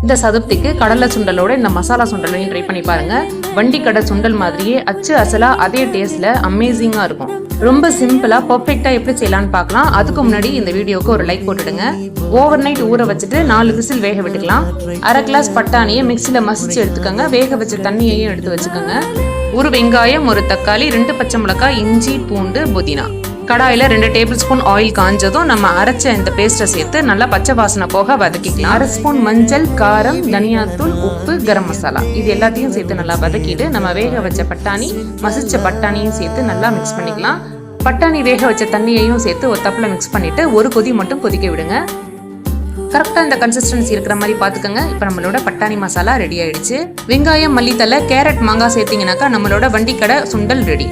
இந்த சதுர்த்திக்கு கடலை சுண்டலோட இந்த மசாலா சுண்டலையும் ட்ரை பண்ணி பாருங்க. வண்டி கடை சுண்டல் மாதிரியே அச்சு அசலா அதே டேஸ்ட்ல அமேசிங்கா இருக்கும். ரொம்ப சிம்பிளா பர்ஃபெக்டா எப்படி செய்யலாம்னு பார்க்கலாம். அதுக்கு முன்னாடி இந்த வீடியோக்கு ஒரு லைக் போட்டுடுங்க. ஓவர் நைட் ஊற வச்சுட்டு 4 விசில் வேக விட்டுக்கலாம். அரை கிளாஸ் பட்டாணியை மிக்சியில மசிச்சு எடுத்துக்கோங்க. வேக வச்ச தண்ணியையும் எடுத்து வச்சுக்கோங்க. ஒரு வெங்காயம், ஒரு தக்காளி, 2 பச்சை மிளகாய், இஞ்சி, பூண்டு, புதினா. கடாயில் 2 டேபிள் ஸ்பூன் ஆயில் காஞ்சதும் நம்ம அரைச்ச இந்த பேஸ்ட்டை சேர்த்து நல்லா பச்சை வாசனை போக வதக்கிக்கலாம். 1/2 ஸ்பூன் மஞ்சள், காரம், தனியாத்தூள், உப்பு, கரம் மசாலா இது எல்லாத்தையும் சேர்த்து நல்லா வதக்கிட்டு நம்ம வேக வச்ச பட்டாணி, மசிச்ச பட்டாணியும் சேர்த்து நல்லா மிக்ஸ் பண்ணிக்கலாம். பட்டாணி வேக வச்ச தண்ணியையும் சேர்த்து ஒரு தப்பில் மிக்ஸ் பண்ணிட்டு ஒரு கொதி மட்டும் கொதிக்க விடுங்க. கரெக்டாக இந்த கன்சிஸ்டன்சி இருக்கிற மாதிரி பார்த்துக்கோங்க. இப்போ நம்மளோட பட்டாணி மசாலா ரெடி ஆயிடுச்சு. வெங்காயம், மல்லித்தலை, கேரட், மாங்காய் சேர்த்திங்கனாக்கா நம்மளோட வண்டி கடை சுண்டல் ரெடி.